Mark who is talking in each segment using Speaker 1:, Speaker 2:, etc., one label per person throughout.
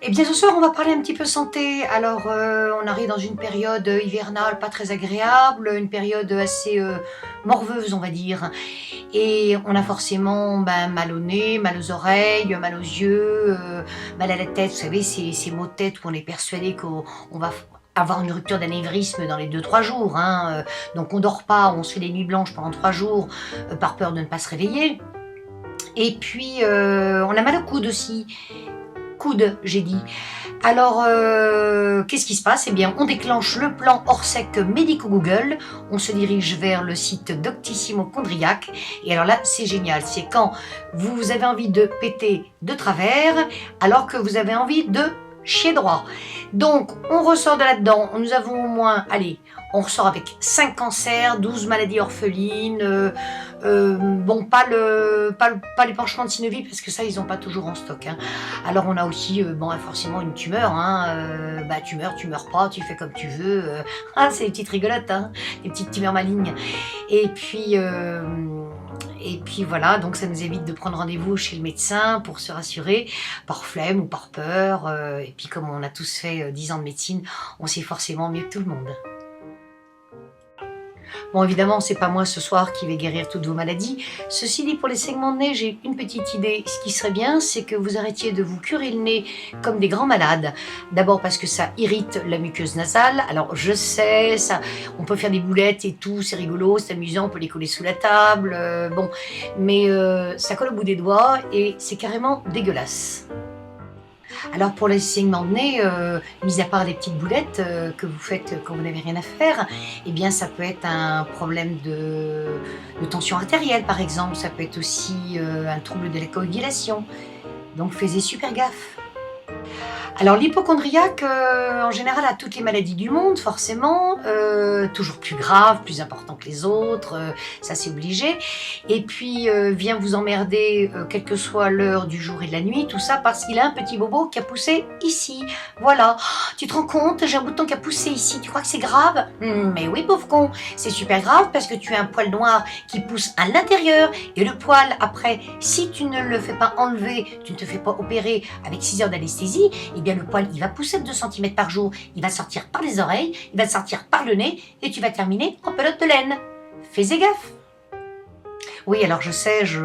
Speaker 1: Eh bien, ce soir, on va parler un petit peu santé. Alors, on arrive dans une période hivernale pas très agréable, une période assez morveuse, on va dire. Et on a forcément mal au nez, mal aux oreilles, mal aux yeux, mal à la tête. Vous savez, ces maux de tête où on est persuadé qu'on va avoir une rupture d'anévrisme dans les 2-3 jours. Hein. Donc, on dort pas, on se fait des nuits blanches pendant 3 jours par peur de ne pas se réveiller. Et puis, on a mal au coude aussi. Coude, j'ai dit. Alors, qu'est-ce qui se passe? Eh bien, on déclenche le plan Orsec Médico-Google, on se dirige vers le site Doctissimo Chondriac, et alors là, c'est génial, c'est quand vous avez envie de péter de travers, alors que vous avez envie de chier droit. Donc, on ressort de là-dedans, nous avons au moins, allez, on ressort avec 5 cancers, 12 maladies orphelines, bon, pas l'épanchement de synovie, parce que ça, ils n'ont pas toujours en stock. Hein. Alors, on a aussi, forcément une tumeur. Hein, tu meurs pas, tu fais comme tu veux. C'est des petites rigolotes, hein, des petites tumeurs malignes. Et puis voilà, donc ça nous évite de prendre rendez-vous chez le médecin pour se rassurer, par flemme ou par peur. Et puis, comme on a tous fait 10 ans de médecine, on sait forcément mieux que tout le monde. Bon, évidemment, c'est pas moi ce soir qui vais guérir toutes vos maladies. Ceci dit, pour les saignements de nez, j'ai une petite idée. Ce qui serait bien, c'est que vous arrêtiez de vous curer le nez comme des grands malades. D'abord parce que ça irrite la muqueuse nasale. Alors, je sais, ça, on peut faire des boulettes et tout, c'est rigolo, c'est amusant, on peut les coller sous la table, mais ça colle au bout des doigts et c'est carrément dégueulasse. Alors pour les saignements de nez, mis à part les petites boulettes que vous faites quand vous n'avez rien à faire, eh bien ça peut être un problème de tension artérielle par exemple, ça peut être aussi un trouble de la coagulation. Donc faites super gaffe. Alors l'hypochondriaque, en général, a toutes les maladies du monde, forcément, toujours plus grave, plus important que les autres, ça c'est obligé. Et puis vient vous emmerder, quelle que soit l'heure du jour et de la nuit, tout ça parce qu'il a un petit bobo qui a poussé ici. Voilà. Oh, tu te rends compte, j'ai un bouton qui a poussé ici, tu crois que c'est grave? Mais oui, pauvre con, c'est super grave parce que tu as un poil noir qui pousse à l'intérieur et le poil, après, si tu ne le fais pas enlever, tu ne te fais pas opérer avec 6 heures d'anesthésie, eh bien le poil il va pousser de 2 cm par jour, il va sortir par les oreilles, il va sortir par le nez et tu vas terminer en pelote de laine. Fais gaffe. Oui, alors je sais, je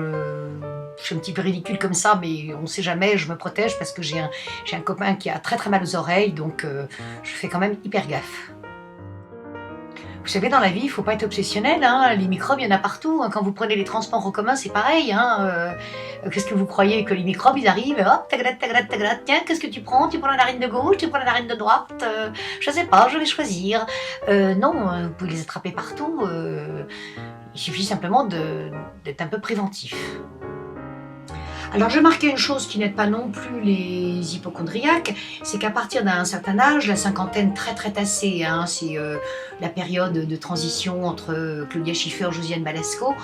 Speaker 1: suis un petit peu ridicule comme ça, mais on ne sait jamais, je me protège parce que j'ai un copain qui a très très mal aux oreilles, donc je fais quand même hyper gaffe. Vous savez, dans la vie, il ne faut pas être obsessionnel, hein. Les microbes, il y en a partout. Hein. Quand vous prenez les transports en commun, c'est pareil. Hein. Qu'est-ce que vous croyez? Que les microbes, ils arrivent, hop, tagadate, tagadate, tagadate. Tiens, qu'est-ce que tu prends? Tu prends la narine de gauche, tu prends la narine de droite? Je ne sais pas, je vais choisir. Non, vous pouvez les attraper partout. Il suffit simplement d'être un peu préventif. Alors je marquais une chose qui n'aide pas non plus les hypochondriaques, c'est qu'à partir d'un certain âge, la cinquantaine très très tassée, hein, c'est la période de transition entre Claudia Schiffer, Josiane Balasco,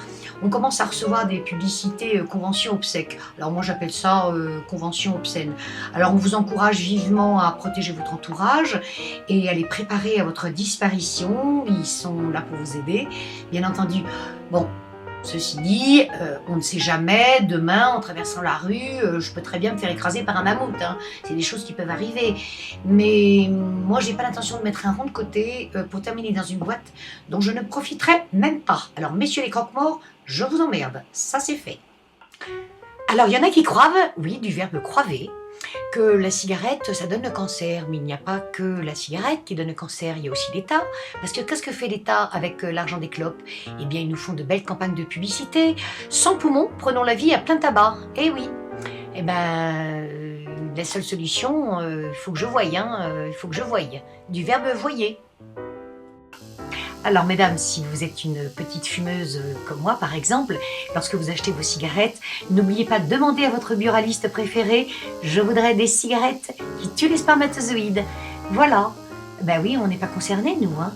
Speaker 1: on commence à recevoir des publicités conventions obsèques. Alors moi j'appelle ça convention obscène. Alors on vous encourage vivement à protéger votre entourage et à les préparer à votre disparition, ils sont là pour vous aider, bien entendu. Bon. Ceci dit, on ne sait jamais, demain, en traversant la rue, je peux très bien me faire écraser par un mammouth. Hein. C'est des choses qui peuvent arriver. Mais moi, j'ai pas l'intention de mettre un rond de côté pour terminer dans une boîte dont je ne profiterai même pas. Alors, messieurs les croque-morts, je vous emmerde. Ça, c'est fait. Alors, il y en a qui croient, oui, du verbe croiver, que la cigarette, ça donne le cancer. Mais il n'y a pas que la cigarette qui donne le cancer, il y a aussi l'État. Parce que qu'est-ce que fait l'État avec l'argent des clopes? Eh bien, ils nous font de belles campagnes de publicité. Sans poumon, prenons la vie à plein tabac. Eh oui. Eh ben, la seule solution, il faut que je voie, il faut que je voie. Du verbe voyer. Alors mesdames, si vous êtes une petite fumeuse comme moi par exemple, lorsque vous achetez vos cigarettes, n'oubliez pas de demander à votre buraliste préféré « Je voudrais des cigarettes qui tuent les spermatozoïdes ». Voilà. Ben oui, on n'est pas concernés nous, hein.